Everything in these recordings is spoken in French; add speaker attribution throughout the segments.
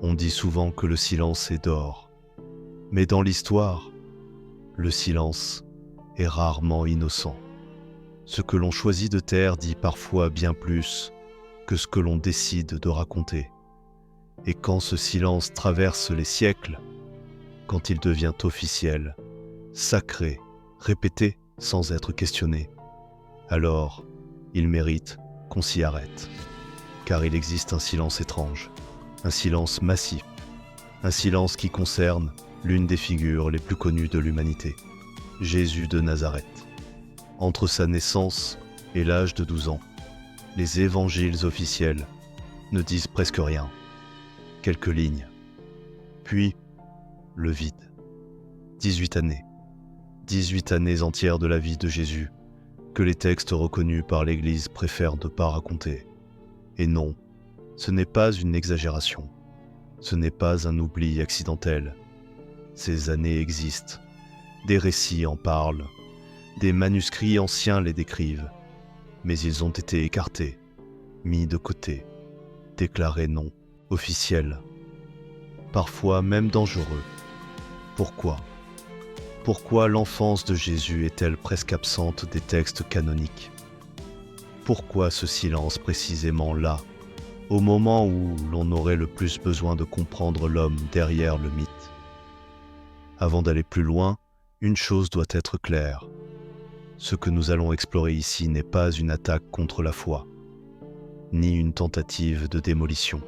Speaker 1: On dit souvent que le silence est d'or, mais dans l'histoire, le silence est rarement innocent. Ce que l'on choisit de taire dit parfois bien plus que ce que l'on décide de raconter. Et quand ce silence traverse les siècles, quand il devient officiel, sacré, répété sans être questionné, alors il mérite qu'on s'y arrête. Car il existe un silence étrange, un silence massif, un silence qui concerne l'une des figures les plus connues de l'humanité, Jésus de Nazareth. Entre sa naissance et l'âge de 12 ans, les évangiles officiels ne disent presque rien, quelques lignes. Puis, le vide. 18 années. 18 années entières de la vie de Jésus que les textes reconnus par l'Église préfèrent ne pas raconter. Et non, ce n'est pas une exagération. Ce n'est pas un oubli accidentel. Ces années existent. Des récits en parlent. Des manuscrits anciens les décrivent. Mais ils ont été écartés, mis de côté, déclarés non officiels. Parfois même dangereux. Pourquoi ? Pourquoi l'enfance de Jésus est-elle presque absente des textes canoniques ? Pourquoi ce silence précisément là, au moment où l'on aurait le plus besoin de comprendre l'homme derrière le mythe ? Avant d'aller plus loin, une chose doit être claire. Ce que nous allons explorer ici n'est pas une attaque contre la foi, ni une tentative de démolition.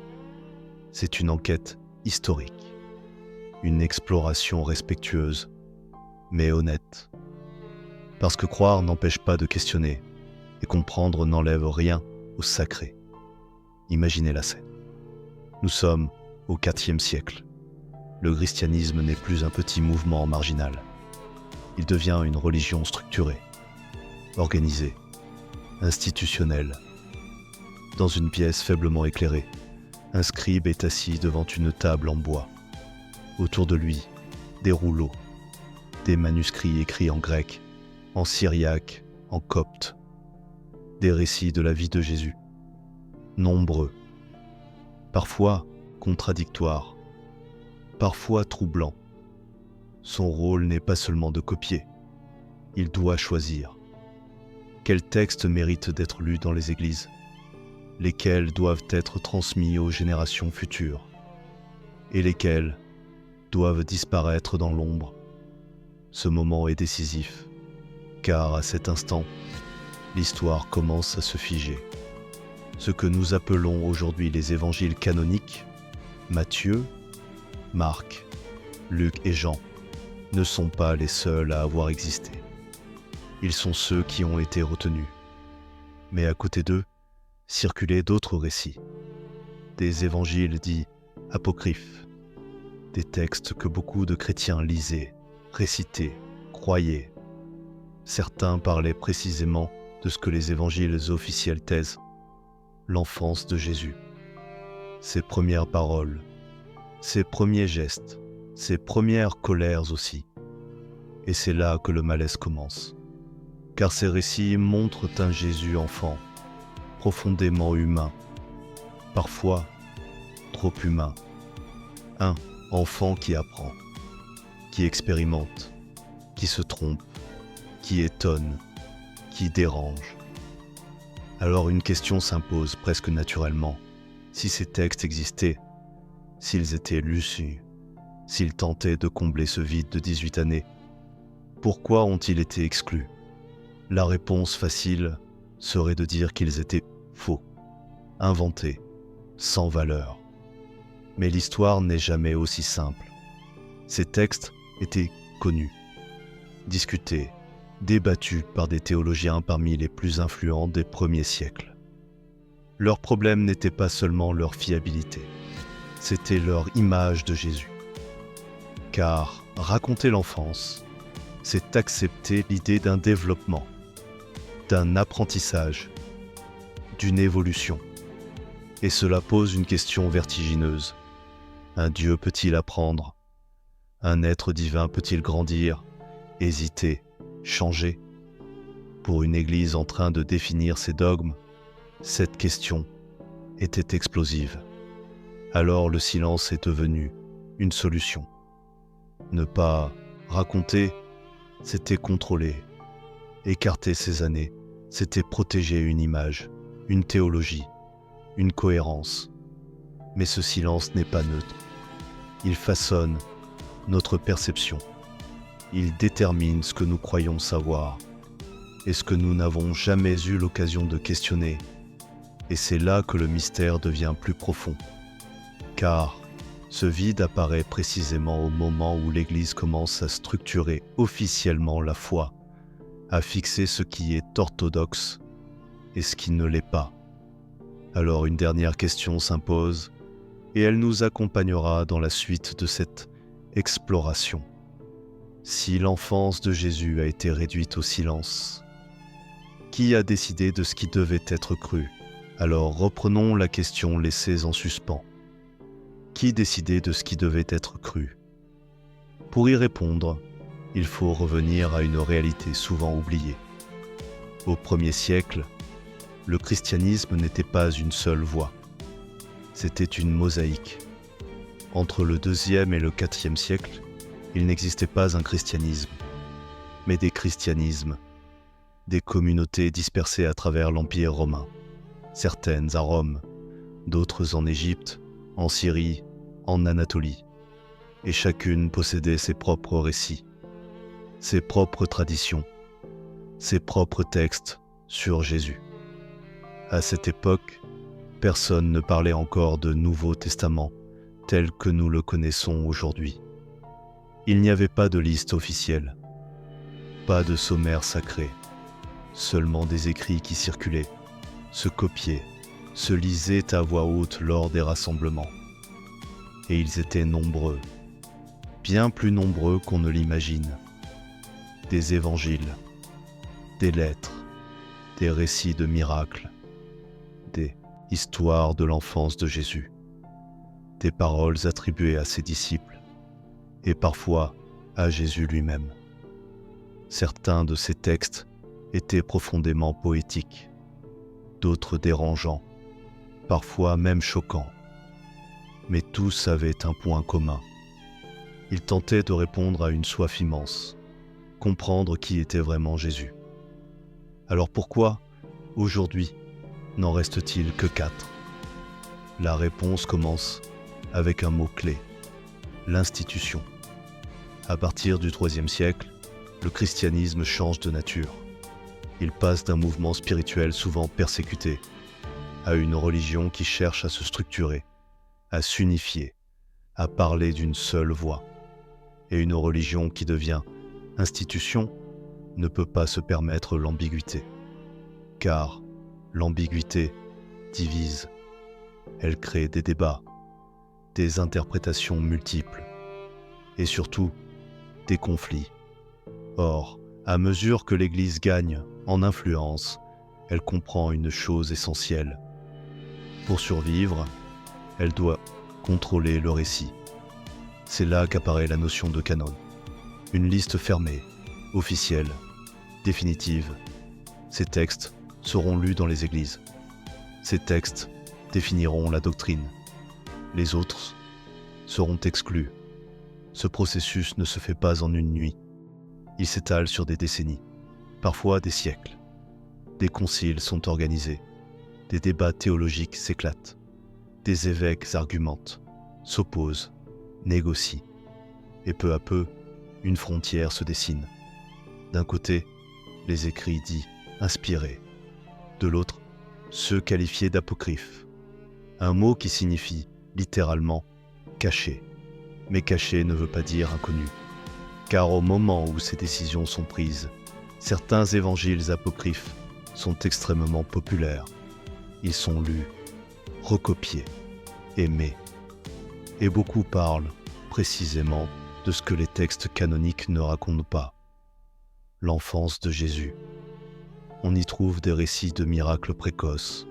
Speaker 1: C'est une enquête historique, une exploration respectueuse, mais honnête. Parce que croire n'empêche pas de questionner, et comprendre n'enlève rien au sacré. Imaginez la scène. Nous sommes au IVe siècle. Le christianisme n'est plus un petit mouvement marginal. Il devient une religion structurée, organisée, institutionnelle. Dans une pièce faiblement éclairée, un scribe est assis devant une table en bois. Autour de lui, des rouleaux, des manuscrits écrits en grec, en syriaque, en copte, des récits de la vie de Jésus, nombreux, parfois contradictoires, parfois troublants. Son rôle n'est pas seulement de copier, il doit choisir. Quels textes méritent d'être lus dans les églises ? Lesquels doivent être transmis aux générations futures ? Et lesquels doivent disparaître dans l'ombre ? Ce moment est décisif, car à cet instant, l'histoire commence à se figer. Ce que nous appelons aujourd'hui les évangiles canoniques, Matthieu, Marc, Luc et Jean, ne sont pas les seuls à avoir existé. Ils sont ceux qui ont été retenus. Mais à côté d'eux, circulaient d'autres récits, des évangiles dits apocryphes, des textes que beaucoup de chrétiens lisaient, récitaient, croyaient. Certains parlaient précisément de ce que les évangiles officiels taisent, l'enfance de Jésus, ses premières paroles, ses premiers gestes, ses premières colères aussi. Et c'est là que le malaise commence, car ces récits montrent un Jésus enfant, profondément humain, parfois trop humain, un enfant qui apprend, qui expérimente, qui se trompe, qui étonne, qui dérange. Alors une question s'impose presque naturellement. Si ces textes existaient, s'ils étaient lucus, s'ils tentaient de combler ce vide de 18 années, pourquoi ont-ils été exclus ? La réponse facile serait de dire qu'ils étaient faux, inventés, sans valeur. Mais l'histoire n'est jamais aussi simple. Ces textes étaient connus, discutés, débattus par des théologiens parmi les plus influents des premiers siècles. Leur problème n'était pas seulement leur fiabilité, c'était leur image de Jésus. Car raconter l'enfance, c'est accepter l'idée d'un développement, d'un apprentissage, d'une évolution. Et cela pose une question vertigineuse. Un Dieu peut-il apprendre ? Un être divin peut-il grandir, hésiter, changer ? Pour une Église en train de définir ses dogmes, cette question était explosive. Alors le silence est devenu une solution. Ne pas raconter, c'était contrôler. Écarter ces années, c'était protéger une image, une théologie, une cohérence. Mais ce silence n'est pas neutre. Il façonne notre perception. Il détermine ce que nous croyons savoir et ce que nous n'avons jamais eu l'occasion de questionner. Et c'est là que le mystère devient plus profond. Car ce vide apparaît précisément au moment où l'Église commence à structurer officiellement la foi, à fixer ce qui est orthodoxe et ce qui ne l'est pas. Alors une dernière question s'impose et elle nous accompagnera dans la suite de cette exploration. Si l'enfance de Jésus a été réduite au silence, qui a décidé de ce qui devait être cru? Alors reprenons la question laissée en suspens. Qui décidait de ce qui devait être cru? Pour y répondre, il faut revenir à une réalité souvent oubliée. Au 1er siècle, le christianisme n'était pas une seule voie. C'était une mosaïque. Entre le 2e et le 4e siècle, il n'existait pas un christianisme, mais des christianismes, des communautés dispersées à travers l'Empire romain, certaines à Rome, d'autres en Égypte, en Syrie, en Anatolie, et chacune possédait ses propres récits, ses propres traditions, ses propres textes sur Jésus. À cette époque, personne ne parlait encore de Nouveau Testament tel que nous le connaissons aujourd'hui. Il n'y avait pas de liste officielle, pas de sommaire sacré, seulement des écrits qui circulaient, se copiaient, se lisaient à voix haute lors des rassemblements. Et ils étaient nombreux, bien plus nombreux qu'on ne l'imagine. Des évangiles, des lettres, des récits de miracles, des histoires de l'enfance de Jésus, des paroles attribuées à ses disciples, et parfois à Jésus lui-même. Certains de ces textes étaient profondément poétiques, d'autres dérangeants, parfois même choquants. Mais tous avaient un point commun. Ils tentaient de répondre à une soif immense, comprendre qui était vraiment Jésus. Alors pourquoi, aujourd'hui, n'en reste-t-il que 4? La réponse commence avec un mot-clé, l'institution. À partir du IIIe siècle, le christianisme change de nature. Il passe d'un mouvement spirituel souvent persécuté à une religion qui cherche à se structurer, à s'unifier, à parler d'une seule voix. Et une religion qui devient institution ne peut pas se permettre l'ambiguïté. Car l'ambiguïté divise. Elle crée des débats, des interprétations multiples et surtout des conflits. Or, à mesure que l'Église gagne en influence, elle comprend une chose essentielle. Pour survivre, elle doit contrôler le récit. C'est là qu'apparaît la notion de canon. Une liste fermée, officielle, définitive. Ces textes seront lus dans les églises. Ces textes définiront la doctrine. Les autres seront exclus. Ce processus ne se fait pas en une nuit. Il s'étale sur des décennies, parfois des siècles. Des conciles sont organisés. Des débats théologiques s'éclatent. Des évêques argumentent, s'opposent, négocient. Et peu à peu, une frontière se dessine. D'un côté, les écrits dits inspirés. De l'autre, ceux qualifiés d'apocryphes. Un mot qui signifie littéralement caché. Mais caché ne veut pas dire inconnu. Car au moment où ces décisions sont prises, certains évangiles apocryphes sont extrêmement populaires. Ils sont lus, recopiés, aimés. Et beaucoup parlent précisément de ce que les textes canoniques ne racontent pas. L'enfance de Jésus. On y trouve des récits de miracles précoces,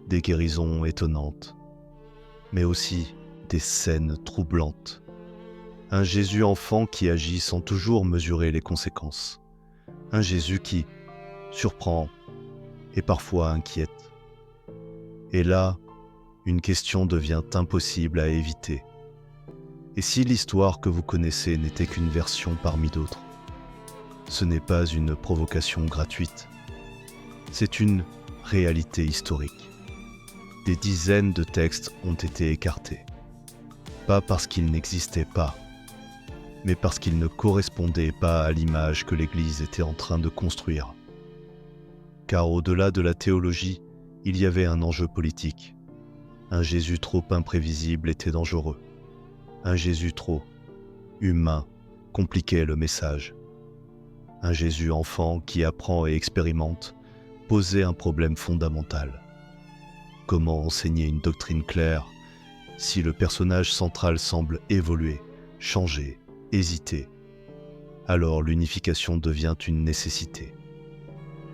Speaker 1: des guérisons étonnantes, mais aussi des scènes troublantes. Un Jésus enfant qui agit sans toujours mesurer les conséquences. Un Jésus qui surprend et parfois inquiète. Et là, une question devient impossible à éviter. Et si l'histoire que vous connaissez n'était qu'une version parmi d'autres? Ce n'est pas une provocation gratuite. C'est une réalité historique. Des dizaines de textes ont été écartés. Pas parce qu'ils n'existaient pas, mais parce qu'ils ne correspondaient pas à l'image que l'Église était en train de construire. Car au-delà de la théologie, il y avait un enjeu politique. Un Jésus trop imprévisible était dangereux. Un Jésus trop humain compliquait le message. Un Jésus enfant qui apprend et expérimente posait un problème fondamental. Comment enseigner une doctrine claire si le personnage central semble évoluer, changer, hésiter? Alors l'unification devient une nécessité.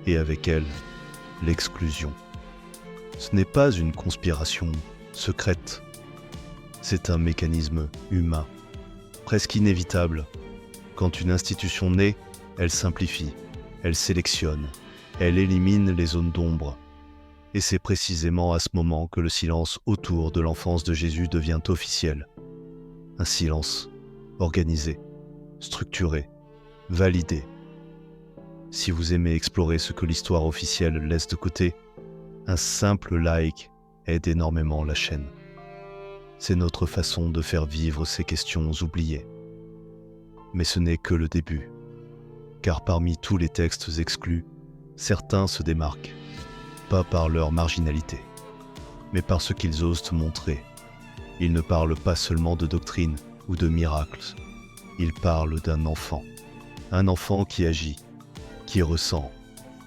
Speaker 1: Et avec elle, l'exclusion. Ce n'est pas une conspiration secrète. C'est un mécanisme humain, presque inévitable. Quand une institution naît, elle simplifie, elle sélectionne, elle élimine les zones d'ombre. Et c'est précisément à ce moment que le silence autour de l'enfance de Jésus devient officiel. Un silence organisé, structuré, validé. Si vous aimez explorer ce que l'histoire officielle laisse de côté, un simple like aide énormément la chaîne. C'est notre façon de faire vivre ces questions oubliées. Mais ce n'est que le début, car parmi tous les textes exclus, certains se démarquent, pas par leur marginalité, mais par ce qu'ils osent montrer. Ils ne parlent pas seulement de doctrine ou de miracles, ils parlent d'un enfant, un enfant qui agit, qui ressent,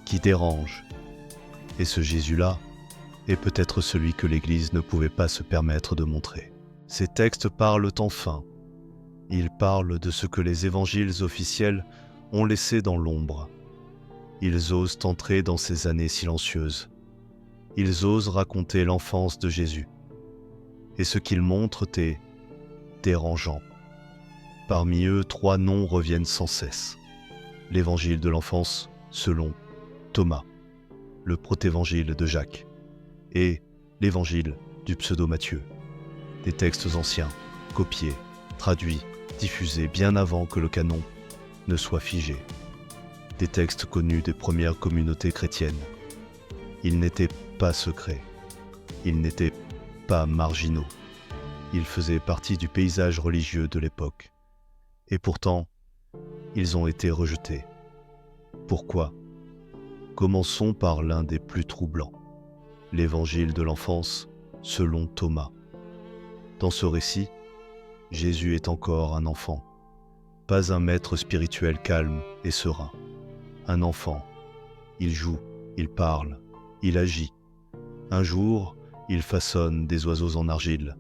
Speaker 1: qui dérange. Et ce Jésus-là est peut-être celui que l'Église ne pouvait pas se permettre de montrer. Ces textes parlent enfin. Ils parlent de ce que les évangiles officiels ont laissé dans l'ombre. Ils osent entrer dans ces années silencieuses. Ils osent raconter l'enfance de Jésus. Et ce qu'ils montrent est dérangeant. Parmi eux, 3 noms reviennent sans cesse. L'évangile de l'enfance selon Thomas, le protévangile de Jacques, et l'évangile du pseudo-Matthieu. Des textes anciens, copiés, traduits, diffusés bien avant que le canon ne soit figé. Des textes connus des premières communautés chrétiennes. Ils n'étaient pas secrets, ils n'étaient pas marginaux. Ils faisaient partie du paysage religieux de l'époque. Et pourtant, ils ont été rejetés. Pourquoi? Commençons par l'un des plus troublants, l'évangile de l'enfance selon Thomas. Dans ce récit, Jésus est encore un enfant, pas un maître spirituel calme et serein. Un enfant, il joue, il parle, il agit. Un jour, il façonne des oiseaux en argile,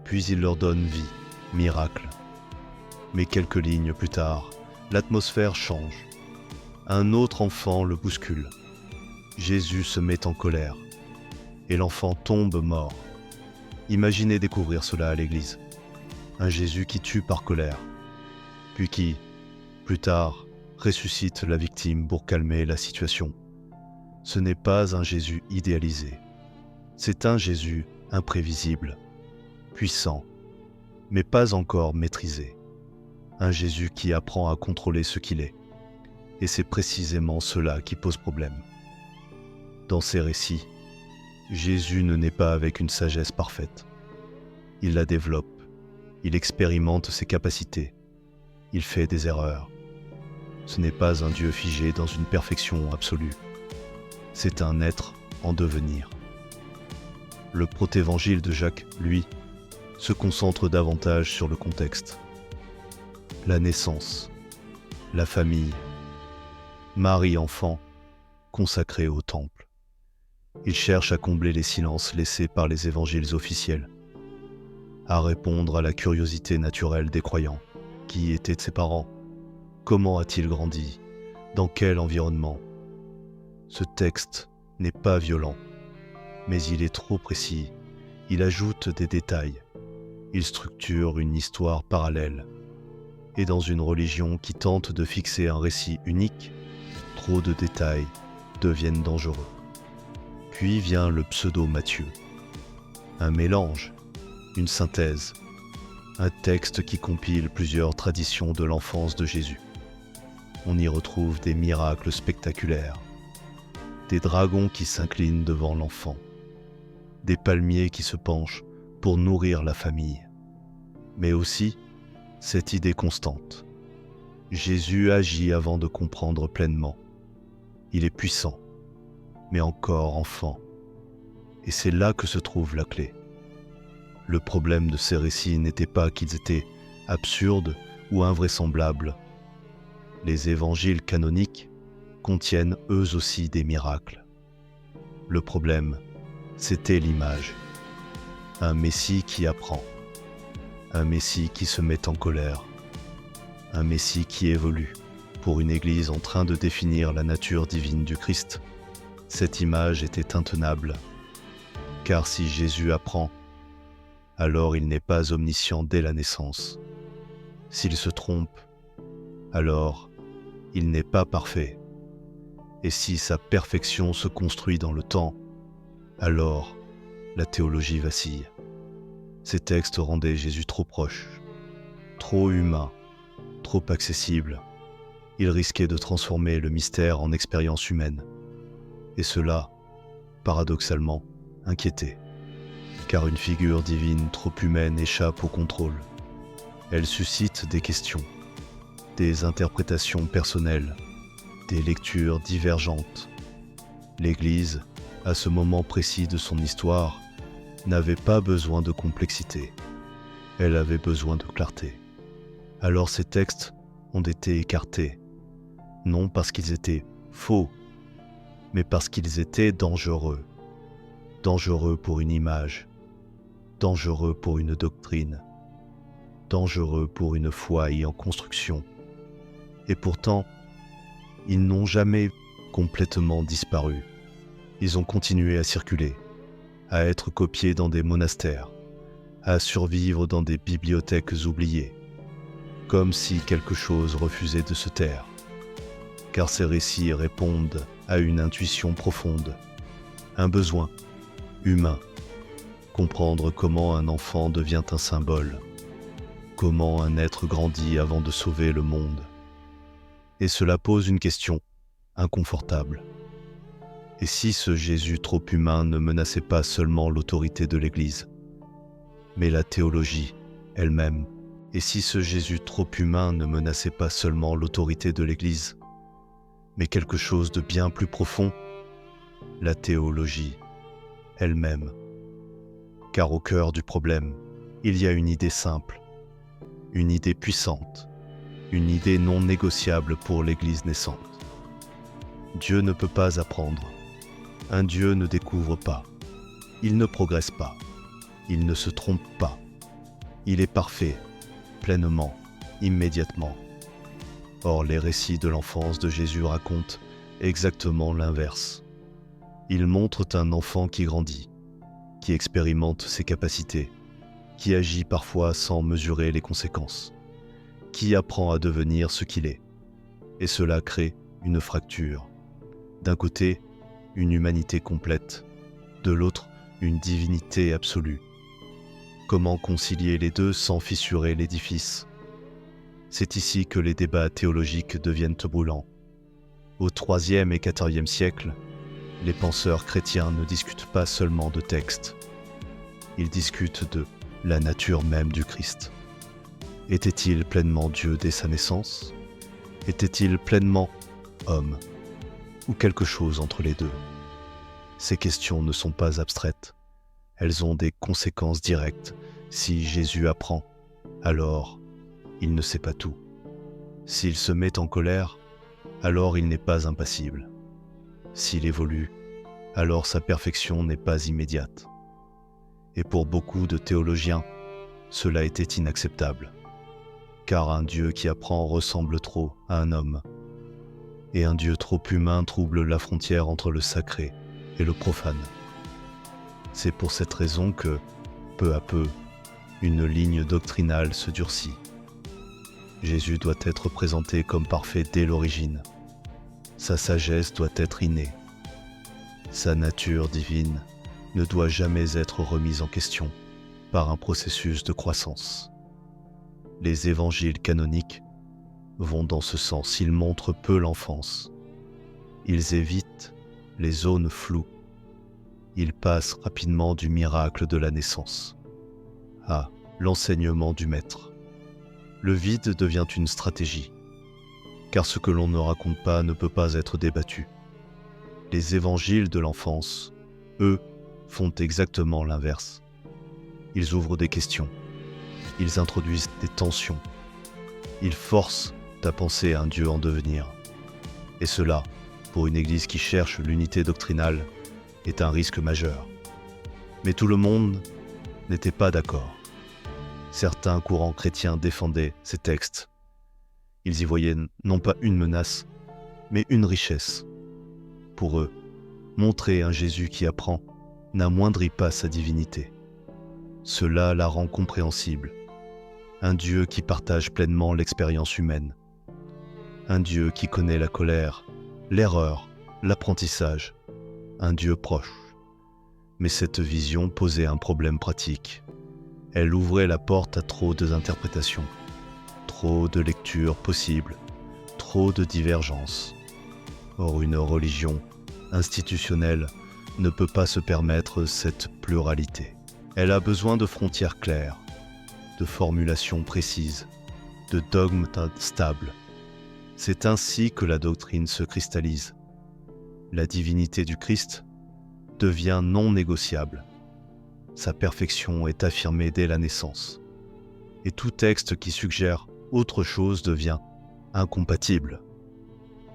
Speaker 1: puis il leur donne vie, miracle. Mais quelques lignes plus tard, l'atmosphère change. Un autre enfant le bouscule. Jésus se met en colère et l'enfant tombe mort. Imaginez découvrir cela à l'église. Un Jésus qui tue par colère, puis qui, plus tard, ressuscite la victime pour calmer la situation. Ce n'est pas un Jésus idéalisé. C'est un Jésus imprévisible, puissant, mais pas encore maîtrisé. Un Jésus qui apprend à contrôler ce qu'il est. Et c'est précisément cela qui pose problème. Dans ces récits, Jésus ne naît pas avec une sagesse parfaite. Il la développe, il expérimente ses capacités, il fait des erreurs. Ce n'est pas un Dieu figé dans une perfection absolue. C'est un être en devenir. Le protévangile de Jacques, lui, se concentre davantage sur le contexte. La naissance, la famille, Marie enfant, consacrée au temple. Il cherche à combler les silences laissés par les évangiles officiels, à répondre à la curiosité naturelle des croyants. Qui étaient ses parents? Comment a-t-il grandi? Dans quel environnement? Ce texte n'est pas violent, mais il est trop précis. Il ajoute des détails. Il structure une histoire parallèle. Et dans une religion qui tente de fixer un récit unique, trop de détails deviennent dangereux. Puis vient le pseudo-Matthieu. un mélange, une synthèse, un texte qui compile plusieurs traditions de l'enfance de Jésus. On y retrouve des miracles spectaculaires, des dragons qui s'inclinent devant l'enfant, des palmiers qui se penchent pour nourrir la famille, mais aussi cette idée constante. Jésus agit avant de comprendre pleinement. Il est puissant, mais encore enfant. Et c'est là que se trouve la clé. Le problème de ces récits n'était pas qu'ils étaient absurdes ou invraisemblables. Les évangiles canoniques contiennent eux aussi des miracles. Le problème, c'était l'image. Un Messie qui apprend, un Messie qui se met en colère, un Messie qui évolue. Pour une Église en train de définir la nature divine du Christ, cette image était intenable. Car si Jésus apprend, alors il n'est pas omniscient dès la naissance. S'il se trompe, alors il n'est pas parfait. Et si sa perfection se construit dans le temps, alors la théologie vacille. Ces textes rendaient Jésus trop proche, trop humain, trop accessible. Il risquait de transformer le mystère en expérience humaine. Et cela, paradoxalement, inquiétait. Car une figure divine trop humaine échappe au contrôle. Elle suscite des questions, des interprétations personnelles, des lectures divergentes. L'Église, à ce moment précis de son histoire, n'avait pas besoin de complexité. Elle avait besoin de clarté. Alors ces textes ont été écartés, non parce qu'ils étaient faux, mais parce qu'ils étaient dangereux. Dangereux pour une image, dangereux pour une doctrine, dangereux pour une foi en construction. Et pourtant, ils n'ont jamais complètement disparu. Ils ont continué à circuler, à être copiés dans des monastères, à survivre dans des bibliothèques oubliées, comme si quelque chose refusait de se taire. Car ces récits répondent à une intuition profonde, un besoin humain, comprendre comment un enfant devient un symbole, comment un être grandit avant de sauver le monde. Et cela pose une question inconfortable. Et si ce Jésus trop humain ne menaçait pas seulement l'autorité de l'Église, mais la théologie elle-même? Et si ce Jésus trop humain ne menaçait pas seulement l'autorité de l'Église, mais quelque chose de bien plus profond, la théologie elle-même? Car au cœur du problème, il y a une idée simple, une idée puissante, une idée non négociable pour l'Église naissante. Dieu ne peut pas apprendre. Un Dieu ne découvre pas. Il ne progresse pas. Il ne se trompe pas. Il est parfait, pleinement, immédiatement. Or, les récits de l'enfance de Jésus racontent exactement l'inverse. Ils montrent un enfant qui grandit, qui expérimente ses capacités, qui agit parfois sans mesurer les conséquences, qui apprend à devenir ce qu'il est. Et cela crée une fracture. D'un côté, une humanité complète, de l'autre, une divinité absolue. Comment concilier les deux sans fissurer l'édifice? C'est ici que les débats théologiques deviennent brûlants. Au IIIe et IVe siècle, les penseurs chrétiens ne discutent pas seulement de textes. Ils discutent de la nature même du Christ. Était-il pleinement Dieu dès sa naissance? Était-il pleinement homme? Ou quelque chose entre les deux? Ces questions ne sont pas abstraites. Elles ont des conséquences directes. Si Jésus apprend, alors il ne sait pas tout. S'il se met en colère, alors il n'est pas impassible. S'il évolue, alors sa perfection n'est pas immédiate. Et pour beaucoup de théologiens, cela était inacceptable. Car un Dieu qui apprend ressemble trop à un homme. Et un Dieu trop humain trouble la frontière entre le sacré et le profane. C'est pour cette raison que, peu à peu, une ligne doctrinale se durcit. Jésus doit être présenté comme parfait dès l'origine. Sa sagesse doit être innée. Sa nature divine ne doit jamais être remise en question par un processus de croissance. Les évangiles canoniques vont dans ce sens, ils montrent peu l'enfance. Ils évitent les zones floues. Ils passent rapidement du miracle de la naissance à l'enseignement du maître. Le vide devient une stratégie, car ce que l'on ne raconte pas ne peut pas être débattu. Les évangiles de l'enfance, eux, font exactement l'inverse. Ils ouvrent des questions, ils introduisent des tensions, ils forcent à penser à un Dieu en devenir. Et cela, pour une Église qui cherche l'unité doctrinale, est un risque majeur. Mais tout le monde n'était pas d'accord. Certains courants chrétiens défendaient ces textes. Ils y voyaient non pas une menace, mais une richesse. Pour eux, montrer un Jésus qui apprend n'amoindrit pas sa divinité. Cela la rend compréhensible. Un Dieu qui partage pleinement l'expérience humaine. Un Dieu qui connaît la colère, l'erreur, l'apprentissage. Un Dieu proche. Mais cette vision posait un problème pratique. Elle ouvrait la porte à trop d'interprétations, trop de lectures possibles, trop de divergences. Or, une religion institutionnelle ne peut pas se permettre cette pluralité. Elle a besoin de frontières claires, de formulations précises, de dogmes stables. C'est ainsi que la doctrine se cristallise. La divinité du Christ devient non négociable. Sa perfection est affirmée dès la naissance. Et tout texte qui suggère autre chose devient incompatible.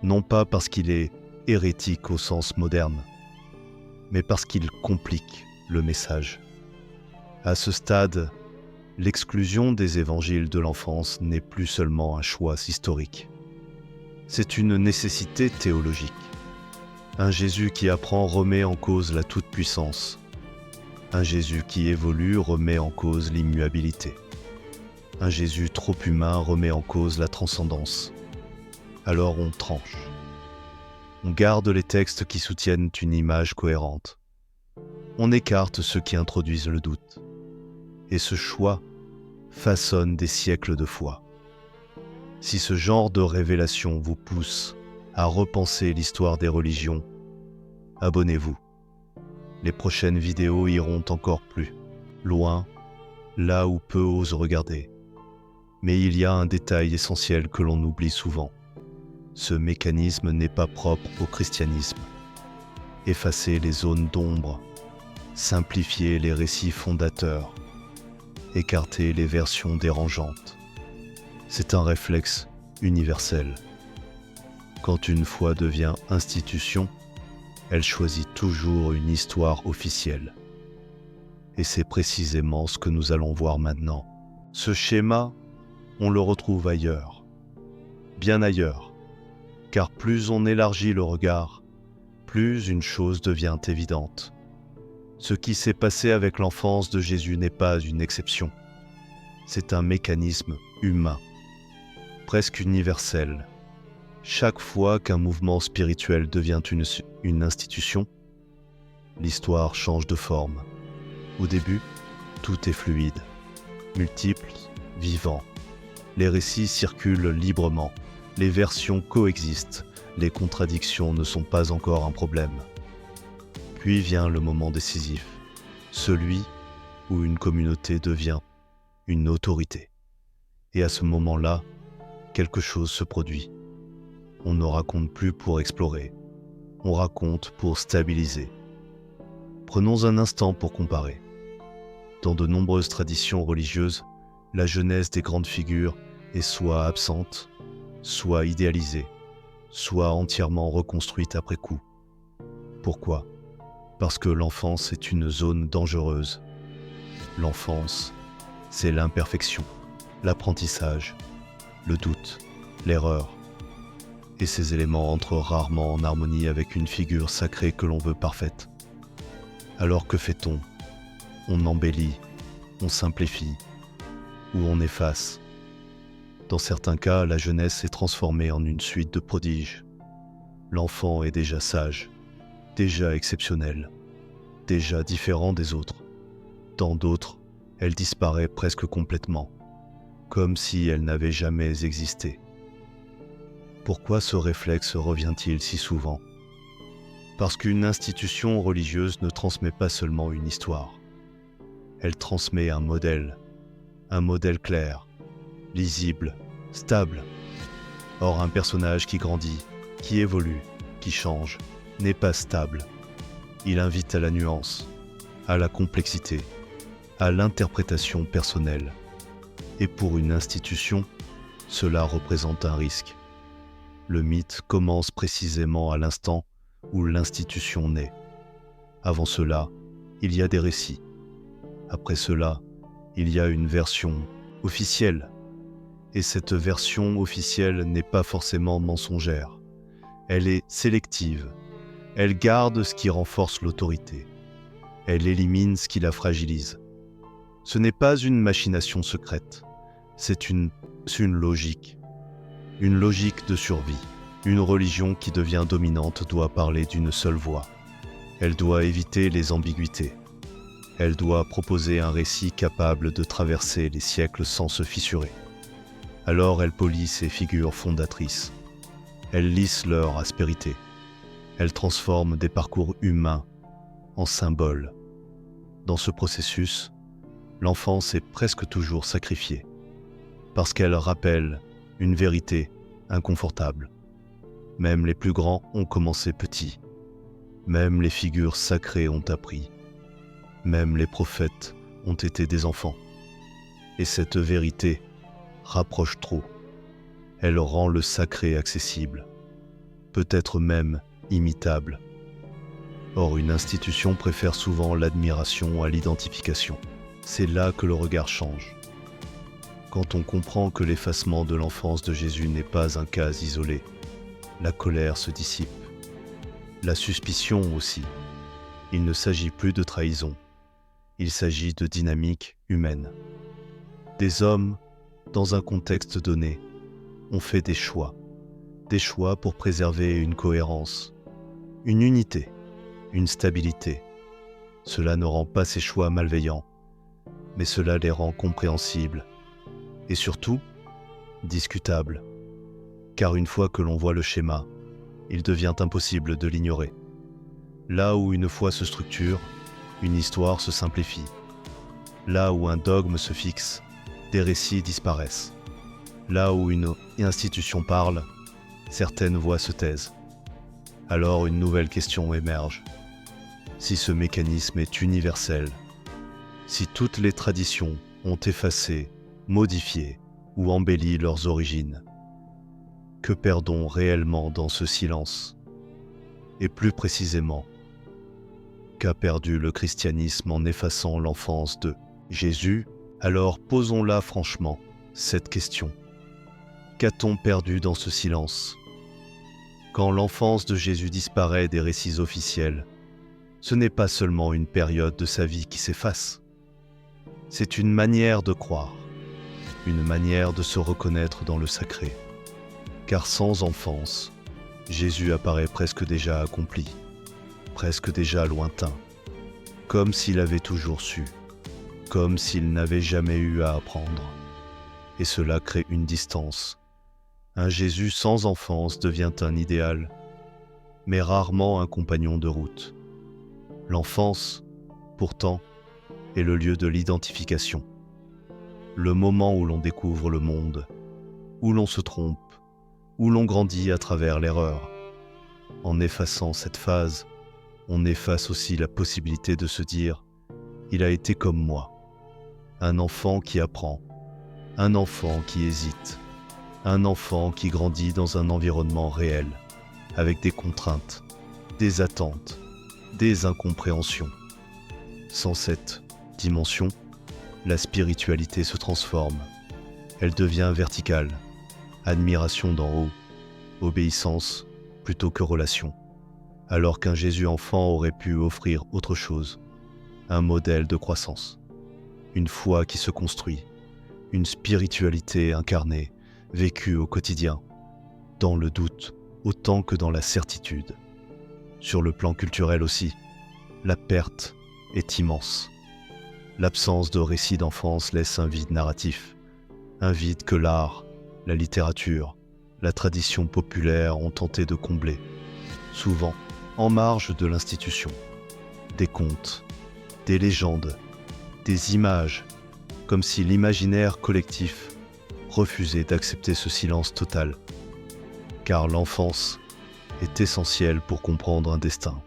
Speaker 1: Non pas parce qu'il est hérétique au sens moderne, mais parce qu'il complique le message. À ce stade, l'exclusion des évangiles de l'enfance n'est plus seulement un choix historique. C'est une nécessité théologique. Un Jésus qui apprend remet en cause la toute-puissance. Un Jésus qui évolue remet en cause l'immuabilité. Un Jésus trop humain remet en cause la transcendance. Alors on tranche. On garde les textes qui soutiennent une image cohérente. On écarte ceux qui introduisent le doute. Et ce choix façonne des siècles de foi. Si ce genre de révélation vous pousse à repenser l'histoire des religions, abonnez-vous. Les prochaines vidéos iront encore plus loin, là où peu osent regarder. Mais il y a un détail essentiel que l'on oublie souvent. Ce mécanisme n'est pas propre au christianisme. Effacer les zones d'ombre, simplifier les récits fondateurs, écarter les versions dérangeantes. C'est un réflexe universel. Quand une foi devient institution, elle choisit toujours une histoire officielle. Et c'est précisément ce que nous allons voir maintenant. Ce schéma, on le retrouve ailleurs, bien ailleurs, car plus on élargit le regard, plus une chose devient évidente. Ce qui s'est passé avec l'enfance de Jésus n'est pas une exception. C'est un mécanisme humain, presque universel. Chaque fois qu'un mouvement spirituel devient une institution, l'histoire change de forme. Au début, tout est fluide, multiple, vivant. Les récits circulent librement, les versions coexistent, les contradictions ne sont pas encore un problème. Puis vient le moment décisif, celui où une communauté devient une autorité. Et à ce moment-là, quelque chose se produit. On ne raconte plus pour explorer, on raconte pour stabiliser. Prenons un instant pour comparer. Dans de nombreuses traditions religieuses, la jeunesse des grandes figures est soit absente, soit idéalisée, soit entièrement reconstruite après coup. Pourquoi ? Parce que l'enfance est une zone dangereuse. L'enfance, c'est l'imperfection, l'apprentissage, le doute, l'erreur. Et ces éléments entrent rarement en harmonie avec une figure sacrée que l'on veut parfaite. Alors que fait-on ? On embellit, on simplifie, ou on efface. Dans certains cas, la jeunesse est transformée en une suite de prodiges. L'enfant est déjà sage, déjà exceptionnel. déjà différent des autres. Dans d'autres, elle disparaît presque complètement, comme si elle n'avait jamais existé. Pourquoi ce réflexe revient-il si souvent ? Parce qu'une institution religieuse ne transmet pas seulement une histoire. Elle transmet un modèle clair, lisible, stable. Or, un personnage qui grandit, qui évolue, qui change, n'est pas stable. Il invite à la nuance, à la complexité, à l'interprétation personnelle. Et pour une institution, cela représente un risque. Le mythe commence précisément à l'instant où l'institution naît. Avant cela, il y a des récits. Après cela, il y a une version officielle. Et cette version officielle n'est pas forcément mensongère. Elle est sélective. Elle garde ce qui renforce l'autorité. Elle élimine ce qui la fragilise. Ce n'est pas une machination secrète. C'est une logique. Une logique de survie. Une religion qui devient dominante doit parler d'une seule voix. Elle doit éviter les ambiguïtés. Elle doit proposer un récit capable de traverser les siècles sans se fissurer. Alors elle polit ses figures fondatrices. Elle lisse leur aspérité. Elle transforme des parcours humains en symboles. Dans ce processus, l'enfance est presque toujours sacrifiée, parce qu'elle rappelle une vérité inconfortable. Même les plus grands ont commencé petits. Même les figures sacrées ont appris. Même les prophètes ont été des enfants. Et cette vérité rapproche trop. Elle rend le sacré accessible, peut-être même imitable. Or, une institution préfère souvent l'admiration à l'identification. C'est là que le regard change. Quand on comprend que l'effacement de l'enfance de Jésus n'est pas un cas isolé, la colère se dissipe. La suspicion aussi. Il ne s'agit plus de trahison. Il s'agit de dynamique humaine. Des hommes, dans un contexte donné, ont fait des choix pour préserver une cohérence, une unité, une stabilité. Cela ne rend pas ces choix malveillants, mais cela les rend compréhensibles et surtout discutables. Car une fois que l'on voit le schéma, il devient impossible de l'ignorer. Là où une foi se structure, une histoire se simplifie. Là où un dogme se fixe, des récits disparaissent. Là où une institution parle, certaines voix se taisent. Alors une nouvelle question émerge. Si ce mécanisme est universel, si toutes les traditions ont effacé, modifié ou embelli leurs origines, que perdons réellement dans ce silence? Et plus précisément, qu'a perdu le christianisme en effaçant l'enfance de Jésus? Alors posons-la franchement, cette question. Qu'a-t-on perdu dans ce silence? Quand l'enfance de Jésus disparaît des récits officiels, ce n'est pas seulement une période de sa vie qui s'efface. C'est une manière de croire, une manière de se reconnaître dans le sacré. Car sans enfance, Jésus apparaît presque déjà accompli, presque déjà lointain, comme s'il avait toujours su, comme s'il n'avait jamais eu à apprendre. Et cela crée une distance. Un Jésus sans enfance devient un idéal, mais rarement un compagnon de route. L'enfance, pourtant, est le lieu de l'identification, le moment où l'on découvre le monde, où l'on se trompe, où l'on grandit à travers l'erreur. En effaçant cette phase, on efface aussi la possibilité de se dire « il a été comme moi ». Un enfant qui apprend, un enfant qui hésite, un enfant qui grandit dans un environnement réel, avec des contraintes, des attentes, des incompréhensions. Sans cette dimension, la spiritualité se transforme. Elle devient verticale, admiration d'en haut, obéissance plutôt que relation. Alors qu'un Jésus enfant aurait pu offrir autre chose, un modèle de croissance, une foi qui se construit, une spiritualité incarnée, vécue au quotidien, dans le doute autant que dans la certitude. Sur le plan culturel aussi, la perte est immense. L'absence de récit d'enfance laisse un vide narratif, un vide que l'art, la littérature, la tradition populaire ont tenté de combler, souvent en marge de l'institution. Des contes, des légendes, des images, comme si l'imaginaire collectif refusait d'accepter ce silence total. Car l'enfance est essentielle pour comprendre un destin.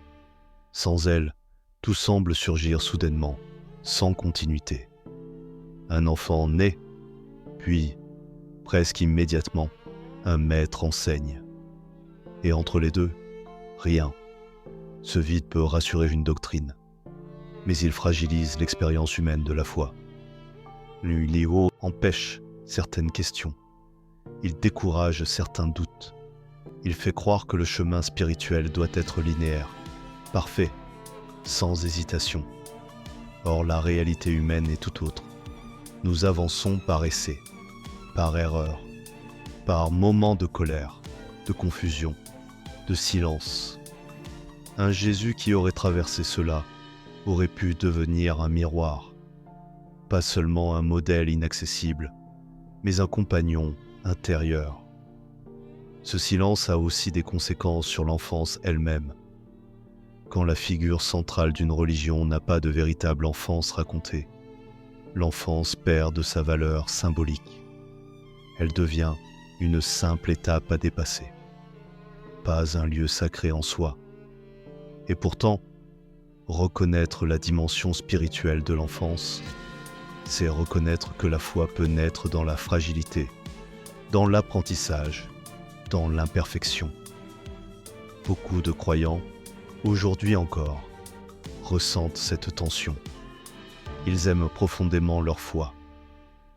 Speaker 1: Sans elle, tout semble surgir soudainement, sans continuité. Un enfant naît, puis, presque immédiatement, un maître enseigne. Et entre les deux, rien. Ce vide peut rassurer une doctrine, mais il fragilise l'expérience humaine de la foi. L'Uliho empêche certaines questions. Il décourage certains doutes. Il fait croire que le chemin spirituel doit être linéaire, parfait, sans hésitation. Or, la réalité humaine est tout autre. Nous avançons par essai, par erreur, par moments de colère, de confusion, de silence. Un Jésus qui aurait traversé cela aurait pu devenir un miroir, pas seulement un modèle inaccessible, mais un compagnon intérieur. Ce silence a aussi des conséquences sur l'enfance elle-même. Quand la figure centrale d'une religion n'a pas de véritable enfance racontée, l'enfance perd de sa valeur symbolique. Elle devient une simple étape à dépasser, pas un lieu sacré en soi. Et pourtant, reconnaître la dimension spirituelle de l'enfance, c'est reconnaître que la foi peut naître dans la fragilité, dans l'apprentissage, dans l'imperfection. Beaucoup de croyants, aujourd'hui encore, ressentent cette tension. Ils aiment profondément leur foi,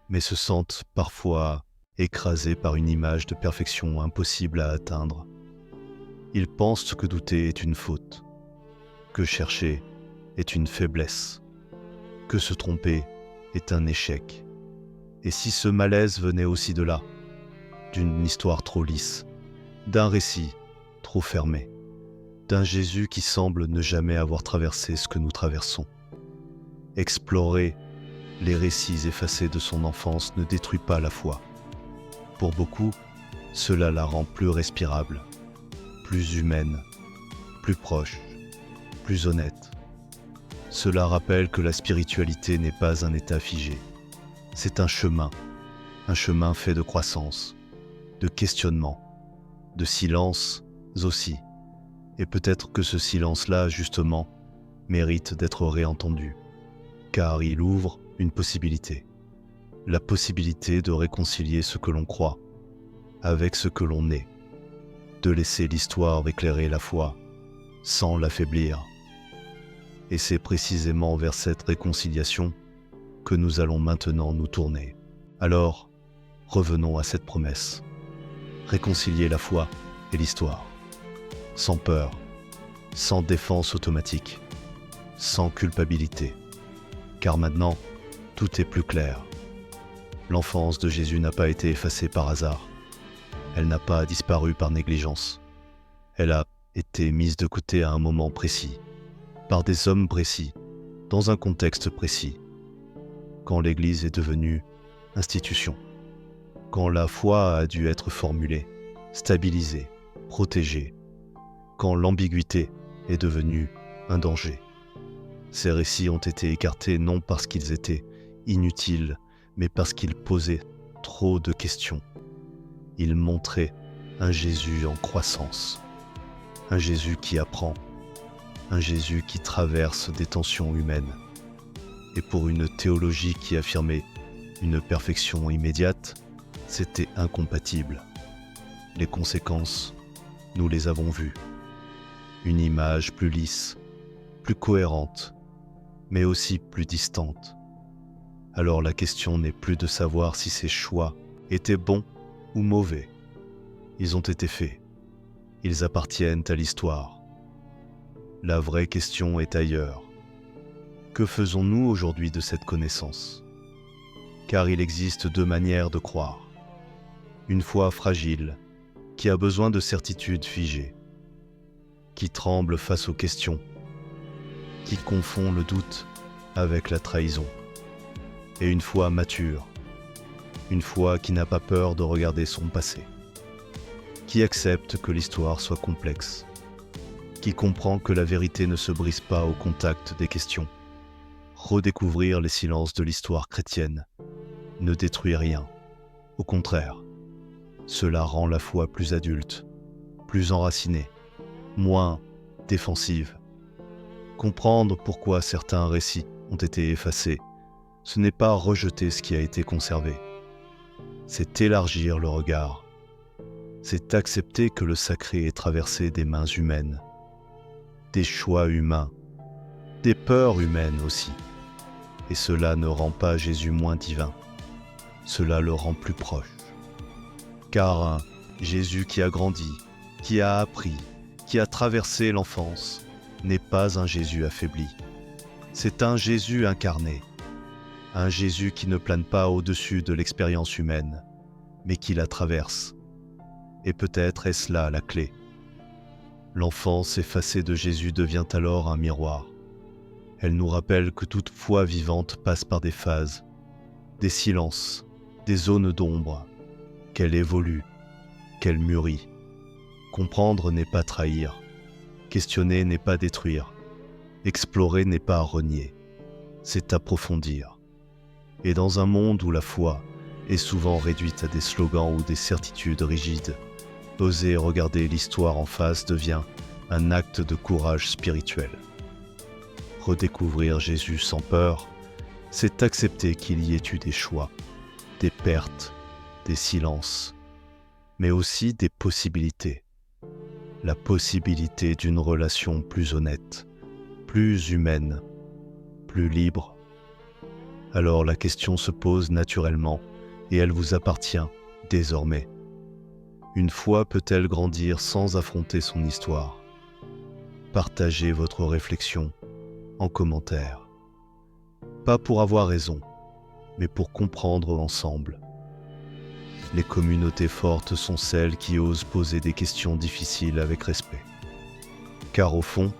Speaker 1: mais se sentent parfois écrasés par une image de perfection impossible à atteindre. Ils pensent que douter est une faute, que chercher est une faiblesse, que se tromper est un échec. Et si ce malaise venait aussi de là, d'une histoire trop lisse, d'un récit trop fermé, d'un Jésus qui semble ne jamais avoir traversé ce que nous traversons. Explorer les récits effacés de son enfance ne détruit pas la foi. Pour beaucoup, cela la rend plus respirable, plus humaine, plus proche, plus honnête. Cela rappelle que la spiritualité n'est pas un état figé. C'est un chemin fait de croissance, de questionnement, de silence aussi. Et peut-être que ce silence-là, justement, mérite d'être réentendu, car il ouvre une possibilité. La possibilité de réconcilier ce que l'on croit avec ce que l'on est, de laisser l'histoire éclairer la foi, sans l'affaiblir. Et c'est précisément vers cette réconciliation que nous allons maintenant nous tourner. Alors, revenons à cette promesse. Réconcilier la foi et l'histoire, sans peur, sans défense automatique, sans culpabilité. Car maintenant, tout est plus clair. L'enfance de Jésus n'a pas été effacée par hasard. Elle n'a pas disparu par négligence. Elle a été mise de côté à un moment précis, par des hommes précis, dans un contexte précis, quand l'Église est devenue institution, quand la foi a dû être formulée, stabilisée, protégée, quand l'ambiguïté est devenue un danger. Ces récits ont été écartés non parce qu'ils étaient inutiles, mais parce qu'ils posaient trop de questions. Ils montraient un Jésus en croissance, un Jésus qui apprend, un Jésus qui traverse des tensions humaines. Et pour une théologie qui affirmait une perfection immédiate, c'était incompatible. Les conséquences, nous les avons vues. Une image plus lisse, plus cohérente, mais aussi plus distante. Alors la question n'est plus de savoir si ces choix étaient bons ou mauvais. Ils ont été faits. Ils appartiennent à l'histoire. La vraie question est ailleurs. Que faisons-nous aujourd'hui de cette connaissance ? Car il existe deux manières de croire. Une foi fragile, qui a besoin de certitudes figées, qui tremble face aux questions, qui confond le doute avec la trahison. Et une foi mature, une foi qui n'a pas peur de regarder son passé, qui accepte que l'histoire soit complexe, qui comprend que la vérité ne se brise pas au contact des questions. Redécouvrir les silences de l'histoire chrétienne ne détruit rien. Au contraire, cela rend la foi plus adulte, plus enracinée, moins défensive. Comprendre pourquoi certains récits ont été effacés, ce n'est pas rejeter ce qui a été conservé. C'est élargir le regard. C'est accepter que le sacré est traversé des mains humaines, des choix humains, des peurs humaines aussi. Et cela ne rend pas Jésus moins divin, cela le rend plus proche. Car un Jésus qui a grandi, qui a appris, qui a traversé l'enfance, n'est pas un Jésus affaibli. C'est un Jésus incarné, un Jésus qui ne plane pas au-dessus de l'expérience humaine, mais qui la traverse. Et peut-être est-ce là la clé. L'enfance effacée de Jésus devient alors un miroir. Elle nous rappelle que toute foi vivante passe par des phases, des silences, des zones d'ombre, qu'elle évolue, qu'elle mûrit. Comprendre n'est pas trahir, questionner n'est pas détruire, explorer n'est pas renier, c'est approfondir. Et dans un monde où la foi est souvent réduite à des slogans ou des certitudes rigides, oser regarder l'histoire en face devient un acte de courage spirituel. Redécouvrir Jésus sans peur, c'est accepter qu'il y ait eu des choix, des pertes, des silences, mais aussi des possibilités. La possibilité d'une relation plus honnête, plus humaine, plus libre. Alors la question se pose naturellement et elle vous appartient désormais. Une foi peut-elle grandir sans affronter son histoire? Partagez votre réflexion en commentaire. Pas pour avoir raison, mais pour comprendre ensemble. Les communautés fortes sont celles qui osent poser des questions difficiles avec respect. Car au fond,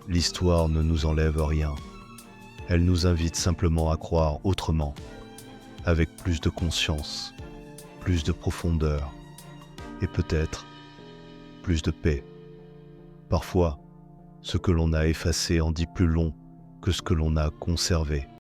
Speaker 1: l'histoire ne nous enlève rien. Elle nous invite simplement à croire autrement, avec plus de conscience, plus de profondeur et peut-être plus de paix. Parfois, ce que l'on a effacé en dit plus long que ce que l'on a conservé.